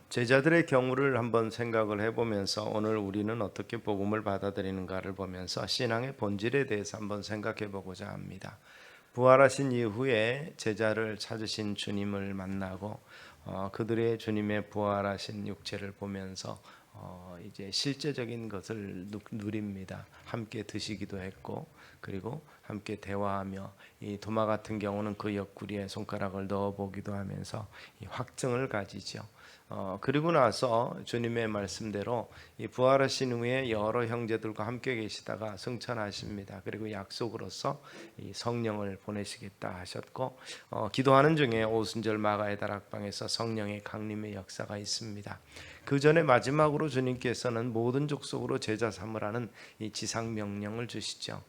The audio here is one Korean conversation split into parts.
제자들의 경우를 한번 생각을 해보면서 오늘 우리는 어떻게 복음을 받아들이는가를 보면서 신앙의 본질에 대해서 한번 생각해 보고자 합니다. 부활하신 이후에 제자를 찾으신 주님을 만나고 그들의 주님의 부활하신 육체를 보면서 이제 실제적인 것을 누립니다. 함께 드시기도 했고, 그리고 함께 대화하며, 이 도마 같은 경우는 그 옆구리에 손가락을 넣어 보기도 하면서 이 확증을 가지죠. 그리고 나서 주님의 말씀대로 이 부활하신 후에 여러 형제들과 함께 계시다가 승천하십니다. 그리고 약속으로서 이 성령을 보내시겠다 하셨고, 기도하는 중에 오순절 마가의 다락방에서 성령의 강림의 역사가 있습니다. 그 전에 마지막으로 주님께서는 모든 족속으로 제자 삼으라는 이 지상 명령을 주시죠.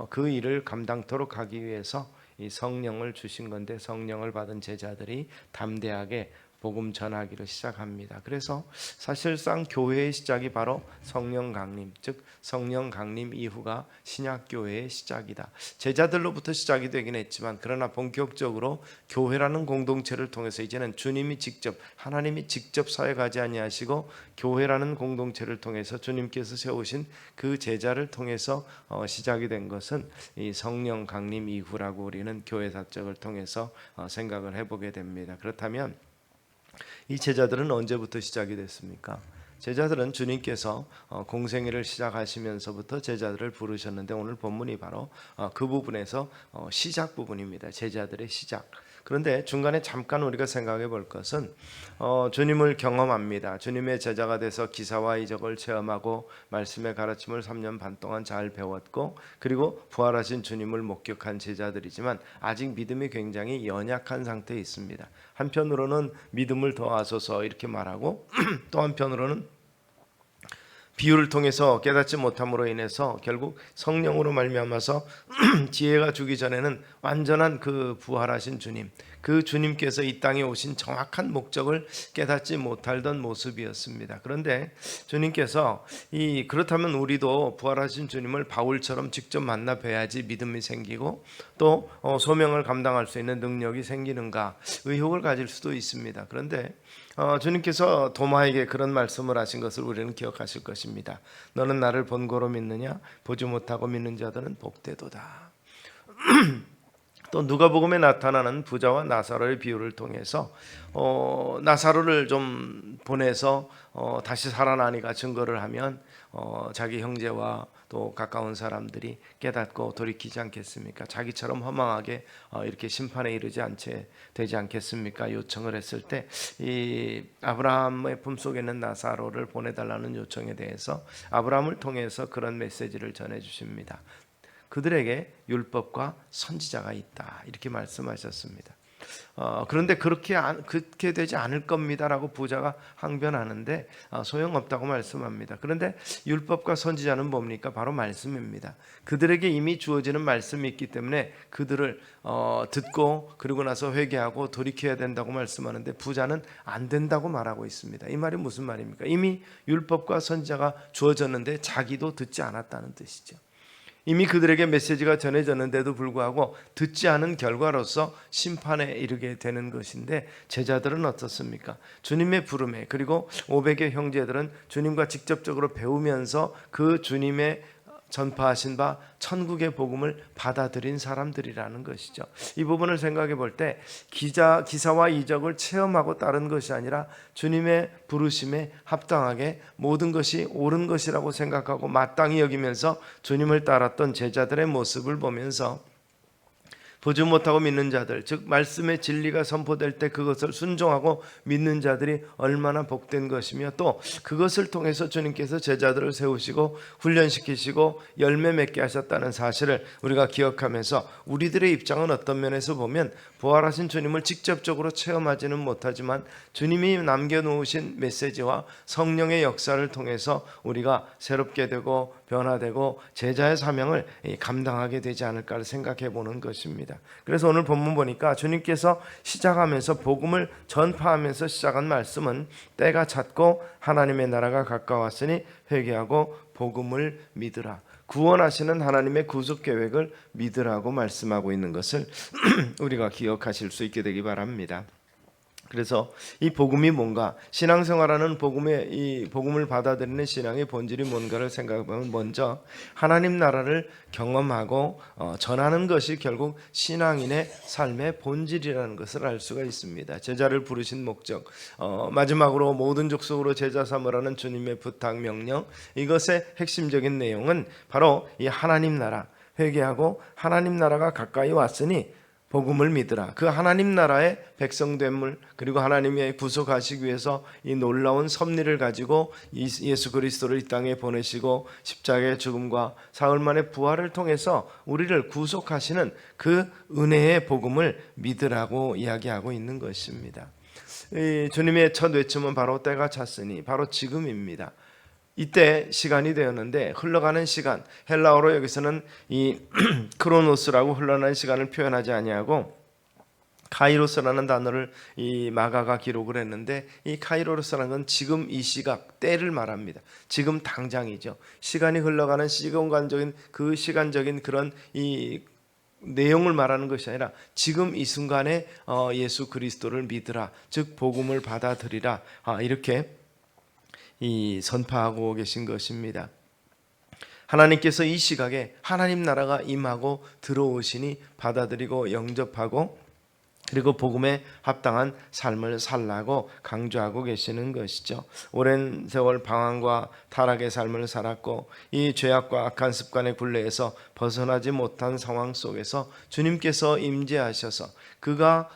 그 일을 감당토록 하기 위해서 이 성령을 주신 건데, 성령을 받은 제자들이 담대하게 복음 전하기를 시작합니다. 그래서 사실상 교회의 시작이 바로 성령 강림, 즉 성령 강림 이후가 신약 교회의 시작이다. 제자들로부터 시작이 되긴 했지만, 그러나 본격적으로 교회라는 공동체를 통해서 이제는 주님이 직접, 하나님이 직접 사역하지 아니하시고 교회라는 공동체를 통해서 주님께서 세우신 그 제자를 통해서 시작이 된 것은 이 성령 강림 이후라고 우리는 교회사적을 통해서 생각을 해보게 됩니다. 그렇다면 이 제자들은 언제부터 시작이 됐습니까? 제자들은 주님께서 공생애를 시작하시면서부터 제자들을 부르셨는데, 오늘 본문이 바로 그 부분에서 시작 부분입니다. 제자들의 시작. 그런데 중간에 잠깐 우리가 생각해 볼 것은 주님을 경험합니다. 주님의 제자가 돼서 기사와 이적을 체험하고 말씀의 가르침을 3년 반 동안 잘 배웠고, 그리고 부활하신 주님을 목격한 제자들이지만 아직 믿음이 굉장히 연약한 상태에 있습니다. 한편으로는 믿음을 더하소서 이렇게 말하고 또 한편으로는 비유를 통해서 깨닫지 못함으로 인해서 결국 성령으로 말미암아서 지혜가 주기 전에는 완전한 그 부활하신 주님, 그 주님께서 이 땅에 오신 정확한 목적을 깨닫지 못하던 모습이었습니다. 그런데 주님께서 그렇다면 우리도 부활하신 주님을 바울처럼 직접 만나 뵈야지 믿음이 생기고 또 소명을 감당할 수 있는 능력이 생기는가 의혹을 가질 수도 있습니다. 그런데 주님께서 도마에게 그런 말씀을 하신 것을 우리는 기억하실 것입니다. 너는 나를 본고로 믿느냐? 보지 못하고 믿는 자들은 복되도다. 또 누가복음에 나타나는 부자와 나사로의 비유를 통해서 나사로를 좀 보내서 다시 살아나니까 증거를 하면 자기 형제와 또 가까운 사람들이 깨닫고 돌이키지 않겠습니까? 자기처럼 허망하게 이렇게 심판에 이르지 되지 않겠습니까? 요청을 했을 때 이 아브라함의 품속에 있는 나사로를 보내달라는 요청에 대해서 아브라함을 통해서 그런 메시지를 전해주십니다. 그들에게 율법과 선지자가 있다 이렇게 말씀하셨습니다. 그런데 그렇게 되지 않을 겁니다라고 부자가 항변하는데 소용없다고 말씀합니다. 그런데 율법과 선지자는 뭡니까? 바로 말씀입니다. 그들에게 이미 주어지는 말씀이 있기 때문에 그들을 듣고 그리고 나서 회개하고 돌이켜야 된다고 말씀하는데, 부자는 안 된다고 말하고 있습니다. 이 말이 무슨 말입니까? 이미 율법과 선지자가 주어졌는데 자기도 듣지 않았다는 뜻이죠. 이미 그들에게 메시지가 전해졌는데도 불구하고 듣지 않은 결과로서 심판에 이르게 되는 것인데, 제자들은 어떻습니까? 주님의 부름에, 그리고 500의 형제들은 주님과 직접적으로 배우면서 그 주님의 전파하신 바 천국의 복음을 받아들인 사람들이라는 것이죠. 이 부분을 생각해 볼 때 기사와 이적을 체험하고 따른 것이 아니라 주님의 부르심에 합당하게 모든 것이 옳은 것이라고 생각하고 마땅히 여기면서 주님을 따랐던 제자들의 모습을 보면서 보지 못하고 믿는 자들, 즉 말씀의 진리가 선포될 때 그것을 순종하고 믿는 자들이 얼마나 복된 것이며, 또 그것을 통해서 주님께서 제자들을 세우시고 훈련시키시고 열매 맺게 하셨다는 사실을 우리가 기억하면서, 우리들의 입장은 어떤 면에서 보면 부활하신 주님을 직접적으로 체험하지는 못하지만 주님이 남겨놓으신 메시지와 성령의 역사를 통해서 우리가 새롭게 되고 변화되고 제자의 사명을 감당하게 되지 않을까를 생각해 보는 것입니다. 그래서 오늘 본문 보니까 주님께서 시작하면서 복음을 전파하면서 시작한 말씀은 때가 찼고 하나님의 나라가 가까웠으니 회개하고 복음을 믿으라, 구원하시는 하나님의 구속 계획을 믿으라고 말씀하고 있는 것을 우리가 기억하실 수 있게 되기 바랍니다. 그래서 이 복음이 뭔가, 신앙생활하는 이 복음을 받아들이는 신앙의 본질이 뭔가를 생각해보면 먼저 하나님 나라를 경험하고 전하는 것이 결국 신앙인의 삶의 본질이라는 것을 알 수가 있습니다. 제자를 부르신 목적, 마지막으로 모든 족속으로 제자 삼으라는 주님의 부탁 명령, 이것의 핵심적인 내용은 바로 이 하나님 나라, 회개하고 하나님 나라가 가까이 왔으니 복음을 믿으라. 그 하나님 나라의 백성됨을, 그리고 하나님의 구속하시기 위해서 이 놀라운 섭리를 가지고 예수 그리스도를 이 땅에 보내시고 십자가의 죽음과 사흘 만에 부활을 통해서 우리를 구속하시는 그 은혜의 복음을 믿으라고 이야기하고 있는 것입니다. 주님의 첫 외침은 바로 때가 찼으니, 바로 지금입니다. 이때 시간이 되었는데, 흘러가는 시간, 헬라어로 여기서는 이 크로노스라고 흘러가는 시간을 표현하지 아니하고 카이로스라는 단어를 이 마가가 기록을 했는데, 이 카이로스라는 건 지금 이 시각, 때를 말합니다. 지금 당장이죠. 시간이 흘러가는 시간적인 그 시간적인 그런 이 내용을 말하는 것이 아니라 지금 이 순간에 예수 그리스도를 믿으라, 즉 복음을 받아들이라, 이렇게 이 선포하고 계신 것입니다. 하나님께서 이 시각에 하나님 나라가 임하고 들어오시니 받아들이고 영접하고, 그리고 복음에 합당한 삶을 살라고 강조하고 계시는 것이죠. 오랜 세월 방황과 타락의 삶을 살았고 이 죄악과 악한 습관의 굴레에서 벗어나지 못한 상황 속에서 주님께서 임재하셔서 그가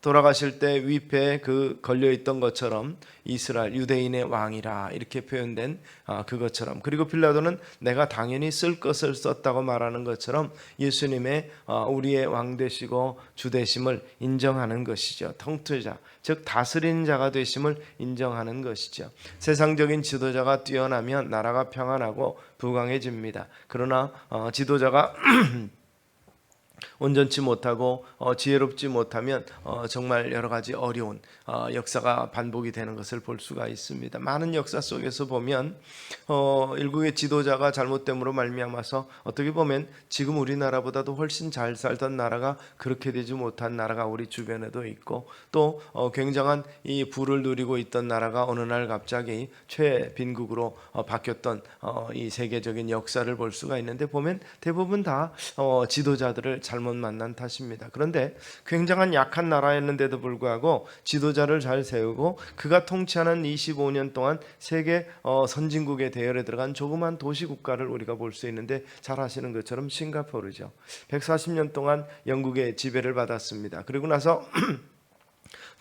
돌아가실 때 위패에 그 걸려있던 것처럼 이스라엘 유대인의 왕이라 이렇게 표현된 그것처럼, 그리고 빌라도는 내가 당연히 쓸 것을 썼다고 말하는 것처럼 예수님의 우리의 왕 되시고 주 되심을 인정하는 것이죠. 통치자, 즉 다스리는 자가 되심을 인정하는 것이죠. 세상적인 지도자가 뛰어나면 나라가 평안하고 부강해집니다. 그러나 지도자가 온전치 못하고 지혜롭지 못하면 정말 여러 가지 어려운 역사가 반복이 되는 것을 볼 수가 있습니다. 많은 역사 속에서 보면 일국의 지도자가 잘못됨으로 말미암아서 어떻게 보면 지금 우리나라보다도 훨씬 잘 살던 나라가 그렇게 되지 못한 나라가 우리 주변에도 있고, 또 굉장한 이 부를 누리고 있던 나라가 어느 날 갑자기 최빈국으로 바뀌었던 이 세계적인 역사를 볼 수가 있는데, 보면 대부분 다 지도자들을 잘못 만난 탓입니다. 그런데 굉장한 약한 나라였는데도 불구하고 지도자를 잘 세우고 그가 통치하는 25년 동안 세계 선진국의 대열에 들어간 조그만 도시국가를 우리가 볼 수 있는데, 잘 아시는 것처럼 싱가포르죠. 140년 동안 영국의 지배를 받았습니다. 그리고 나서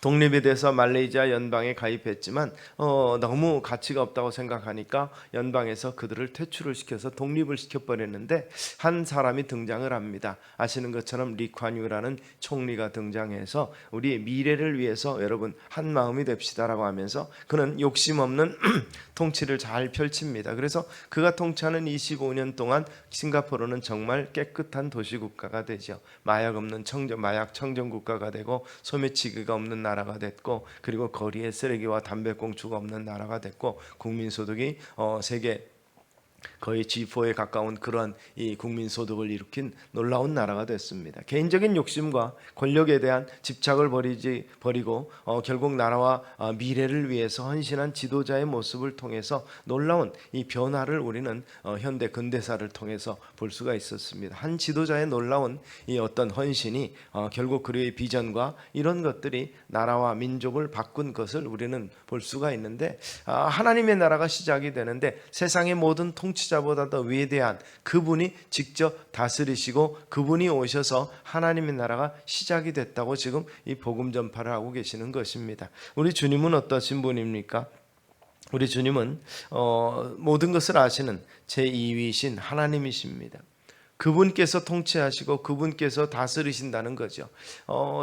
독립이 돼서 말레이시아 연방에 가입했지만 너무 가치가 없다고 생각하니까 연방에서 그들을 퇴출을 시켜서 독립을 시켜버렸는데, 한 사람이 등장을 합니다. 아시는 것처럼 리콴유라는 총리가 등장해서 우리의 미래를 위해서 여러분 한 마음이 됩시다라고 하면서 그는 욕심 없는 통치를 잘 펼칩니다. 그래서 그가 통치하는 25년 동안 싱가포르는 정말 깨끗한 도시국가가 되죠. 마약 없는 마약 청정 국가가 되고 소매치기가 없는 나라가 됐고, 그리고 거리에 쓰레기와 담배꽁초가 없는 나라가 됐고, 국민소득이 세계 거의 G4에 가까운 그런 이 국민소득을 일으킨 놀라운 나라가 됐습니다. 개인적인 욕심과 권력에 대한 집착을 버리고 결국 나라와 미래를 위해서 헌신한 지도자의 모습을 통해서 놀라운 이 변화를 우리는 현대 근대사를 통해서 볼 수가 있었습니다. 한 지도자의 놀라운 이 어떤 헌신이 결국 그의 비전과 이런 것들이 나라와 민족을 바꾼 것을 우리는 볼 수가 있는데, 하나님의 나라가 시작이 되는데 세상의 모든 통치자보다 더 위대한 그분이 직접 다스리시고 그분이 오셔서 하나님의 나라가 시작이 됐다고 지금 이 복음 전파를 하고 계시는 것입니다. 우리 주님은 어떠신 분입니까? 우리 주님은 모든 것을 아시는 제2위신 하나님이십니다. 그분께서 통치하시고 그분께서 다스리신다는 거죠.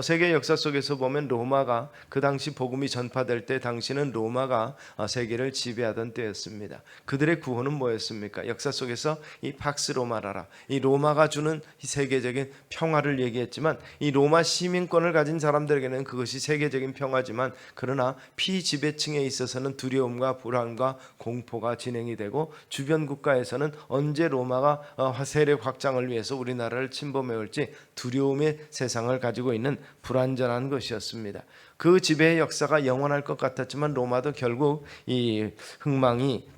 세계 역사 속에서 보면 로마가 그 당시 복음이 전파될 때 당시는 로마가 세계를 지배하던 때였습니다. 그들의 구호는 뭐였습니까? 역사 속에서 이 팍스 로마라라, 이 로마가 주는 세계적인 평화를 얘기했지만, 이 로마 시민권을 가진 사람들에게는 그것이 세계적인 평화지만, 그러나 피지배층에 있어서는 두려움과 불안과 공포가 진행이 되고, 주변 국가에서는 언제 로마가 세력 확장 확장을 위해서 우리나라를 침범해 올지 두려움의 세상을 가지고 있는 불완전한 것이었습니다. 그 지배의 역사가 영원할 것 같았지만 로마도 결국 이 흥망이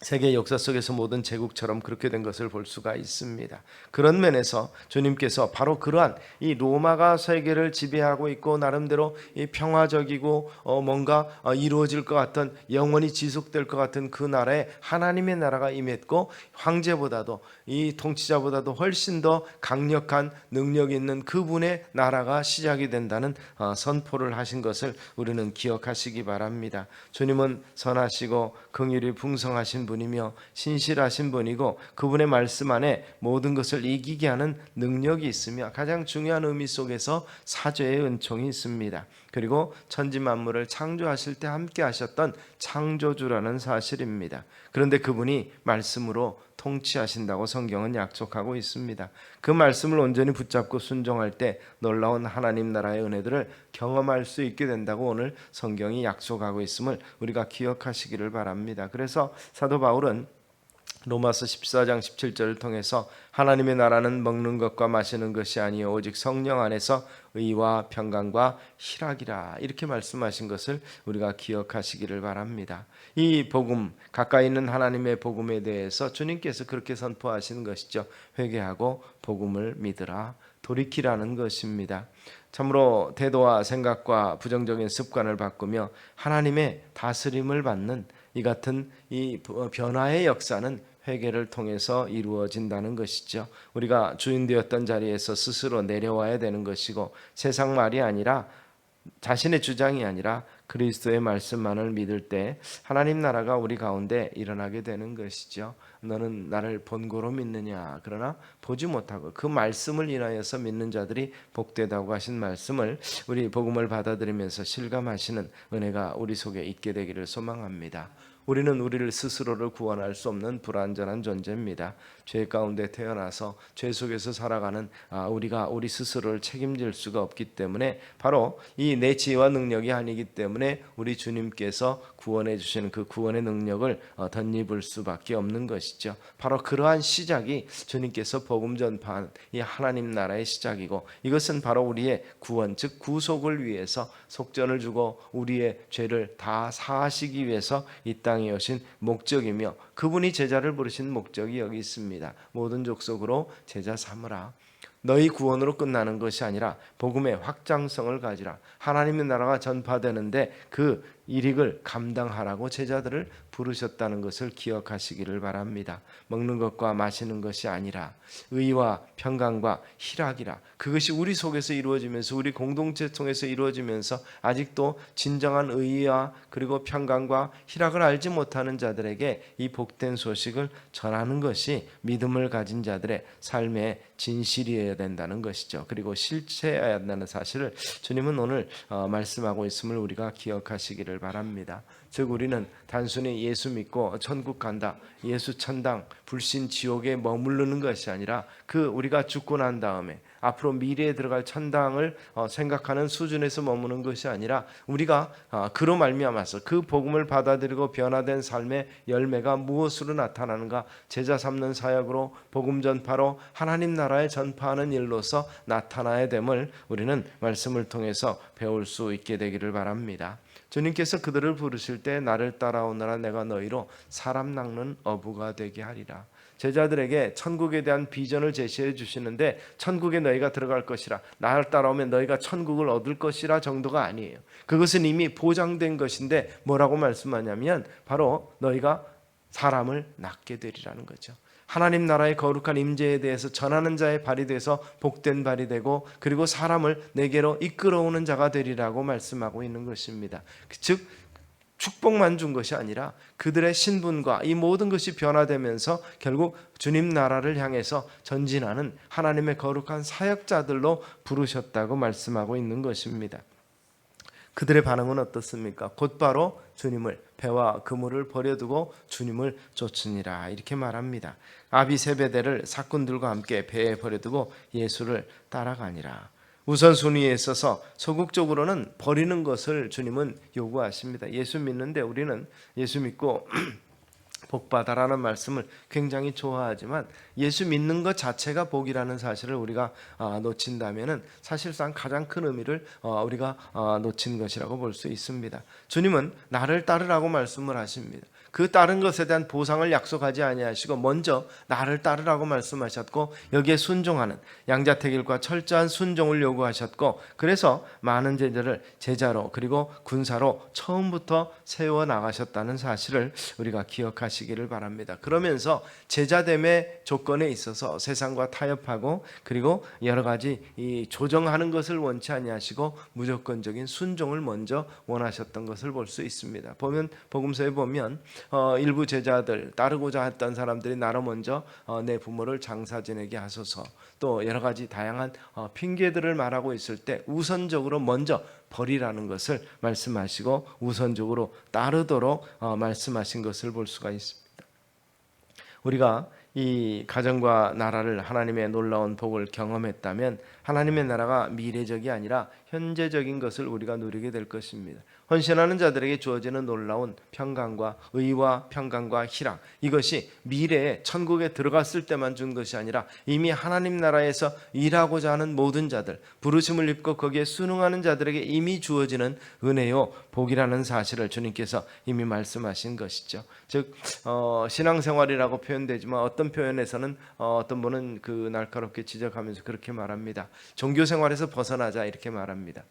세계 역사 속에서 모든 제국처럼 그렇게 된 것을 볼 수가 있습니다. 그런 면에서 주님께서 바로 그러한 이 로마가 세계를 지배하고 있고 나름대로 이 평화적이고 뭔가 이루어질 것 같은 영원히 지속될 것 같은 그 나라에 하나님의 나라가 임했고 황제보다도 이 통치자보다도 훨씬 더 강력한 능력이 있는 그분의 나라가 시작이 된다는 선포를 하신 것을 우리는 기억하시기 바랍니다. 주님은 선하시고 긍휼이 풍성하신 분이며 신실하신 분이고 그분의 말씀 안에 모든 것을 이기게 하는 능력이 있으며 가장 중요한 의미 속에서 사죄의 은총이 있습니다. 그리고 천지 만물을 창조하실 때 함께 하셨던 창조주라는 사실입니다. 그런데 그분이 말씀으로 통치하신다고 성경은 약속하고 있습니다. 그 말씀을 온전히 붙잡고 순종할 때 놀라운 하나님 나라의 은혜들을 경험할 수 있게 된다고 오늘 성경이 약속하고 있음을 우리가 기억하시기를 바랍니다. 그래서 사도 바울은 로마서 14장 17절을 통해서 하나님의 나라는 먹는 것과 마시는 것이 아니요 오직 성령 안에서 의와 평강과 희락이라 이렇게 말씀하신 것을 우리가 기억하시기를 바랍니다. 이 복음, 가까이 있는 하나님의 복음에 대해서 주님께서 그렇게 선포하시는 것이죠. 회개하고 복음을 믿으라, 돌이키라는 것입니다. 참으로 태도와 생각과 부정적인 습관을 바꾸며 하나님의 다스림을 받는 이 같은 이 변화의 역사는 회개를 통해서 이루어진다는 것이죠. 우리가 주인 되었던 자리에서 스스로 내려와야 되는 것이고 세상 말이 아니라 자신의 주장이 아니라 그리스도의 말씀만을 믿을 때 하나님 나라가 우리 가운데 일어나게 되는 것이죠. 너는 나를 본고로 믿느냐? 그러나 보지 못하고 그 말씀을 인하여서 믿는 자들이 복되다고 하신 말씀을 우리 복음을 받아들이면서 실감하시는 은혜가 우리 속에 있게 되기를 소망합니다. 우리는 우리를 스스로를 구원할 수 없는 불완전한 존재입니다. 죄 가운데 태어나서 죄 속에서 살아가는 우리가 우리 스스로를 책임질 수가 없기 때문에 바로 이 내 지혜와 능력이 아니기 때문에 우리 주님께서 구원해 주시는 그 구원의 능력을 덧입을 수밖에 없는 것이죠. 바로 그러한 시작이 주님께서 복음 전파한 이 하나님 나라의 시작이고 이것은 바로 우리의 구원 즉 구속을 위해서 속전을 주고 우리의 죄를 다 사하시기 위해서 이 땅에 오신 목적이며 그분이 제자를 부르신 목적이 여기 있습니다. 모든 족속으로 제자 삼으라. 너희 구원으로 끝나는 것이 아니라 복음의 확장성을 가지라. 하나님의 나라가 전파되는데 그 일익을 감당하라고 제자들을 부르셨다는 것을 기억하시기를 바랍니다. 먹는 것과 마시는 것이 아니라 의와 평강과 희락이라. 그것이 우리 속에서 이루어지면서 우리 공동체 통해서 이루어지면서 아직도 진정한 의와 그리고 평강과 희락을 알지 못하는 자들에게 이 복된 소식을 전하는 것이 믿음을 가진 자들의 삶의 진실이어야 된다는 것이죠. 그리고 실체해야 한다는 사실을 주님은 오늘 말씀하고 있음을 우리가 기억하시기를 바랍니다. 즉 우리는 단순히 예수 믿고 천국 간다, 예수 천당, 불신 지옥에 머무르는 것이 아니라 그 우리가 죽고 난 다음에 앞으로 미래에 들어갈 천당을 생각하는 수준에서 머무는 것이 아니라 우리가 그로 말미암아서 그 복음을 받아들이고 변화된 삶의 열매가 무엇으로 나타나는가? 제자 삼는 사역으로 복음 전파로 하나님 나라에 전파하는 일로서 나타나야 됨을 우리는 말씀을 통해서 배울 수 있게 되기를 바랍니다. 주님께서 그들을 부르실 때 나를 따라오너라 내가 너희로 사람 낚는 어부가 되게 하리라. 제자들에게 천국에 대한 비전을 제시해 주시는데 천국에 너희가 들어갈 것이라 나를 따라오면 너희가 천국을 얻을 것이라 정도가 아니에요. 그것은 이미 보장된 것인데 뭐라고 말씀하냐면 바로 너희가 사람을 낚게 되리라는 거죠. 하나님 나라의 거룩한 임재에 대해서 전하는 자의 발이 돼서 복된 발이 되고 그리고 사람을 내게로 이끌어오는 자가 되리라고 말씀하고 있는 것입니다. 즉 축복만 준 것이 아니라 그들의 신분과 이 모든 것이 변화되면서 결국 주님 나라를 향해서 전진하는 하나님의 거룩한 사역자들로 부르셨다고 말씀하고 있는 것입니다. 그들의 반응은 어떻습니까? 곧바로 주님을 배와 그물을 버려두고 주님을 쫓으니라 이렇게 말합니다. 아비 세베대를 사꾼들과 함께 배에 버려두고 예수를 따라가니라. 우선순위에 있어서 소극적으로는 버리는 것을 주님은 요구하십니다. 예수 믿는데 우리는 예수 믿고 복받아라는 말씀을 굉장히 좋아하지만 예수 믿는 것 자체가 복이라는 사실을 우리가 놓친다면은 사실상 가장 큰 의미를 우리가 놓친 것이라고 볼 수 있습니다. 주님은 나를 따르라고 말씀을 하십니다. 그 따른 것에 대한 보상을 약속하지 아니하시고 먼저 나를 따르라고 말씀하셨고 여기에 순종하는 양자택일과 철저한 순종을 요구하셨고 그래서 많은 제자를 제자로 그리고 군사로 처음부터 세워 나가셨다는 사실을 우리가 기억하시기를 바랍니다. 그러면서 제자됨의 조건에 있어서 세상과 타협하고 그리고 여러 가지 조정하는 것을 원치 아니하시고 무조건적인 순종을 먼저 원하셨던 것을 볼 수 있습니다. 보면 복음서에 보면 일부 제자들 따르고자 했던 사람들이 나로 먼저 내 부모를 장사 지내게 하소서 또 여러 가지 다양한 핑계들을 말하고 있을 때 우선적으로 먼저 버리라는 것을 말씀하시고 우선적으로 따르도록 말씀하신 것을 볼 수가 있습니다. 우리가 이 가정과 나라를 하나님의 놀라운 복을 경험했다면 하나님의 나라가 미래적이 아니라 현재적인 것을 우리가 누리게 될 것입니다. 헌신하는 자들에게 주어지는 놀라운 평강과 의와 평강과 희락, 이것이 미래에 천국에 들어갔을 때만 준 것이 아니라 이미 하나님 나라에서 일하고자 하는 모든 자들, 부르심을 입고 거기에 순응하는 자들에게 이미 주어지는 은혜요 복이라는 사실을 주님께서 이미 말씀하신 것이죠. 즉 신앙생활이라고 표현되지만 어떤 표현에서는 어떤 분은 그 날카롭게 지적하면서 그렇게 말합니다. 종교생활에서 벗어나자 이렇게 말합니다.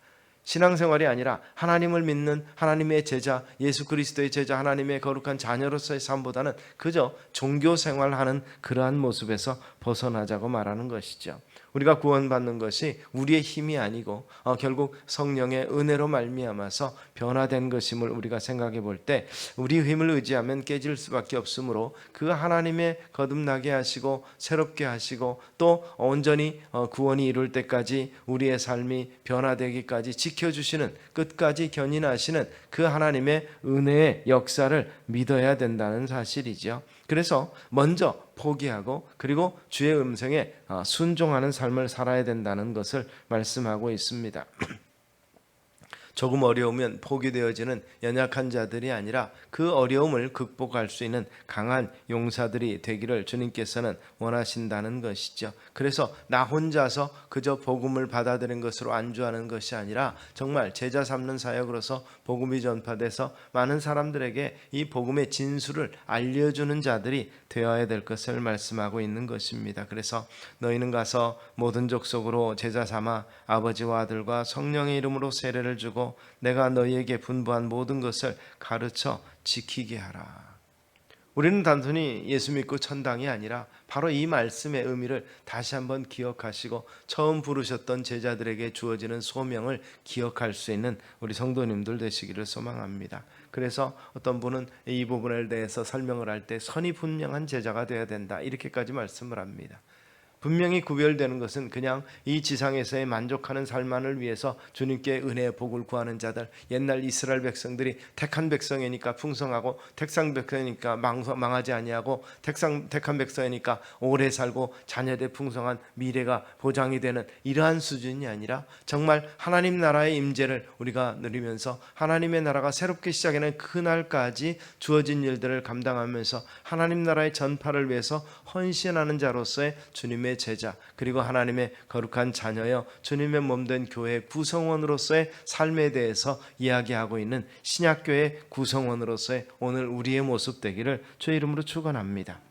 신앙생활이 아니라 하나님을 믿는 하나님의 제자, 예수 그리스도의 제자, 하나님의 거룩한 자녀로서의 삶보다는 그저 종교생활하는 그러한 모습에서 벗어나자고 말하는 것이죠. 우리가 구원받는 것이 우리의 힘이 아니고 결국 성령의 은혜로 말미암아서 변화된 것임을 우리가 생각해 볼 때 우리 힘을 의지하면 깨질 수밖에 없으므로 그 하나님의 거듭나게 하시고 새롭게 하시고 또 온전히 구원이 이룰 때까지 우리의 삶이 변화되기까지 지켜주시는 끝까지 견인하시는 그 하나님의 은혜의 역사를 믿어야 된다는 사실이죠. 그래서 먼저 포기하고 그리고 주의 음성에 순종하는 삶을 살아야 된다는 것을 말씀하고 있습니다. 조금 어려우면 포기되어지는 연약한 자들이 아니라 그 어려움을 극복할 수 있는 강한 용사들이 되기를 주님께서는 원하신다는 것이죠. 그래서 나 혼자서 그저 복음을 받아들인 것으로 안주하는 것이 아니라 정말 제자 삼는 사역으로서 복음이 전파돼서 많은 사람들에게 이 복음의 진수를 알려주는 자들이 되어야 될 것을 말씀하고 있는 것입니다. 그래서 너희는 가서 모든 족속으로 제자 삼아 아버지와 아들과 성령의 이름으로 세례를 주고 내가 너희에게 분부한 모든 것을 가르쳐 지키게 하라. 우리는 단순히 예수 믿고 천당이 아니라 바로 이 말씀의 의미를 다시 한번 기억하시고 처음 부르셨던 제자들에게 주어지는 소명을 기억할 수 있는 우리 성도님들 되시기를 소망합니다. 그래서 어떤 분은 이 부분에 대해서 설명을 할 때 선이 분명한 제자가 되어야 된다 이렇게까지 말씀을 합니다. 분명히 구별되는 것은 그냥 이 지상에서의 만족하는 삶만을 위해서 주님께 은혜의 복을 구하는 자들, 옛날 이스라엘 백성들이 택한 백성이니까 풍성하고 택상 백성이니까 망하지 아니하고 택한 백성이니까 오래 살고 자녀들 풍성한 미래가 보장이 되는 이러한 수준이 아니라 정말 하나님 나라의 임재를 우리가 누리면서 하나님의 나라가 새롭게 시작하는 그날까지 주어진 일들을 감당하면서 하나님 나라의 전파를 위해서 헌신하는 자로서의 주님의 제자 그리고 하나님의 거룩한 자녀여 주님의 몸된 교회 구성원으로서의 삶에 대해서 이야기하고 있는 신약교회 구성원으로서의 오늘 우리의 모습 되기를 주의 이름으로 축원합니다.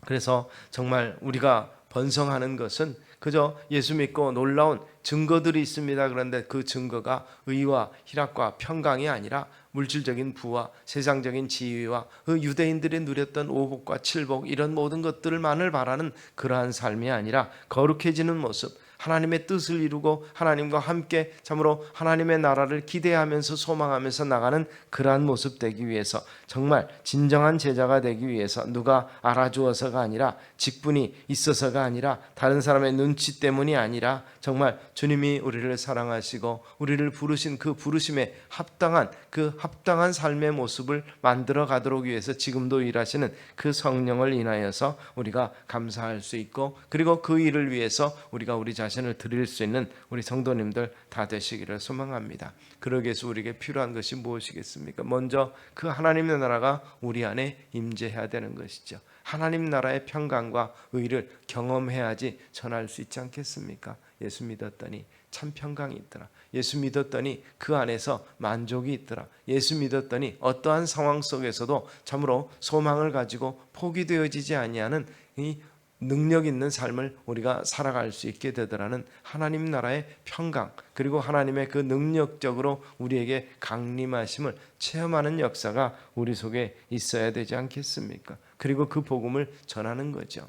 그래서 정말 우리가 번성하는 것은 그저 예수 믿고 놀라운 증거들이 있습니다. 그런데 그 증거가 의와 희락과 평강이 아니라 물질적인 부와 세상적인 지위와 그 유대인들이 누렸던 오복과 칠복 이런 모든 것들만을 바라는 그러한 삶이 아니라 거룩해지는 모습, 하나님의 뜻을 이루고 하나님과 함께 참으로 하나님의 나라를 기대하면서 소망하면서 나가는 그러한 모습 되기 위해서 정말 진정한 제자가 되기 위해서 누가 알아주어서가 아니라 직분이 있어서가 아니라 다른 사람의 눈치 때문이 아니라 정말 주님이 우리를 사랑하시고 우리를 부르신 그 부르심에 합당한 삶의 모습을 만들어 가도록 위해서 지금도 일하시는 그 성령을 인하여서 우리가 감사할 수 있고, 그리고 그 일을 위해서 우리가 우리 자신을 드릴 수 있는 우리 성도님들 다 되시기를 소망합니다. 그러기 위해서 우리에게 필요한 것이 무엇이겠습니까? 먼저 그 하나님의 나라가 우리 안에 임재해야 되는 것이죠. 하나님 나라의 평강과 의를 경험해야지 전할 수 있지 않겠습니까? 예수 믿었더니 참 평강이 있더라. 예수 믿었더니 그 안에서 만족이 있더라. 예수 믿었더니 어떠한 상황 속에서도 참으로 소망을 가지고 포기되어지지 아니하는 이 능력 있는 삶을 우리가 살아갈 수 있게 되더라는 하나님 나라의 평강, 그리고 하나님의 그 능력적으로 우리에게 강림하심을 체험하는 역사가 우리 속에 있어야 되지 않겠습니까? 그리고 그 복음을 전하는 거죠.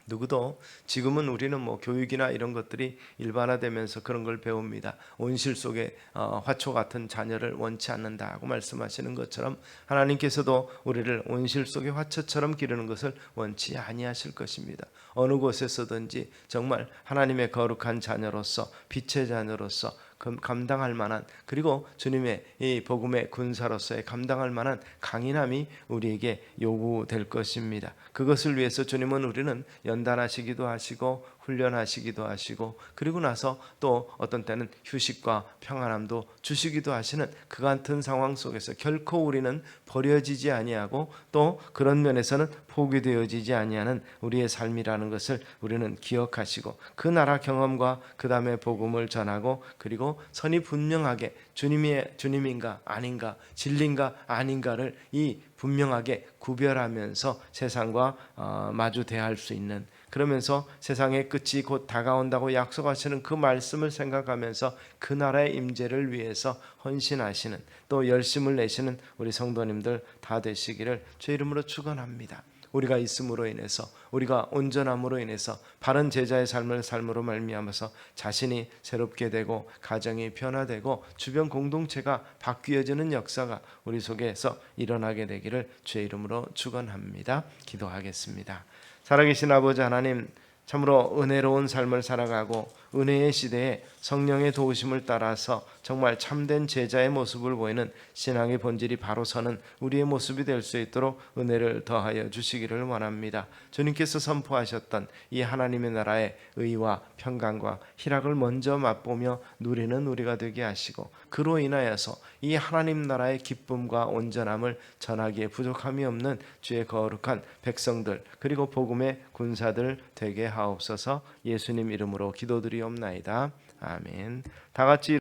누구도 지금은 우리는 교육이나 이런 것들이 일반화되면서 그런 걸 배웁니다. 온실 속에 화초 같은 자녀를 원치 않는다고 말씀하시는 것처럼 하나님께서도 우리를 온실 속의 화초처럼 기르는 것을 원치 아니하실 것입니다. 어느 곳에서든지 정말 하나님의 거룩한 자녀로서, 빛의 자녀로서 감당할 만한, 그리고 주님의 이 복음의 군사로서의 감당할 만한 강인함이 우리에게 요구될 것입니다. 그것을 위해서 주님은 우리는 연단하시기도 하시고 훈련하시기도 하시고, 그리고 나서 또 어떤 때는 휴식과 평안함도 주시기도 하시는 그 같은 상황 속에서 결코 우리는 버려지지 아니하고 또 그런 면에서는 포기되어지지 아니하는 우리의 삶이라는 것을 우리는 기억하시고, 그 나라 경험과 그 다음에 복음을 전하고, 그리고 선이 분명하게 주님인가 아닌가, 진리인가 아닌가를 분명하게 구별하면서 세상과 마주 대할 수 있는, 그러면서 세상의 끝이 곧 다가온다고 약속하시는 그 말씀을 생각하면서 그 나라의 임재를 위해서 헌신하시는, 또 열심을 내시는 우리 성도님들 다 되시기를 주의 이름으로 축원합니다. 우리가 있음으로 인해서, 우리가 온전함으로 인해서 바른 제자의 삶으로 말미암아서 자신이 새롭게 되고 가정이 변화되고 주변 공동체가 바뀌어지는 역사가 우리 속에서 일어나게 되기를 주의 이름으로 축원합니다. 기도하겠습니다. 살아계신 아버지 하나님, 참으로 은혜로운 삶을 살아가고 은혜의 시대에 성령의 도우심을 따라서 정말 참된 제자의 모습을 보이는 신앙의 본질이 바로 서는 우리의 모습이 될 수 있도록 은혜를 더하여 주시기를 원합니다. 주님께서 선포하셨던 이 하나님의 나라의 의와 평강과 희락을 먼저 맛보며 누리는 우리가 되게 하시고, 그로 인하여서 이 하나님 나라의 기쁨과 온전함을 전하기에 부족함이 없는 주의 거룩한 백성들, 그리고 복음의 군사들 되게 하옵소서. 예수님 이름으로 기도드리옵나이다. 아멘. 다 같이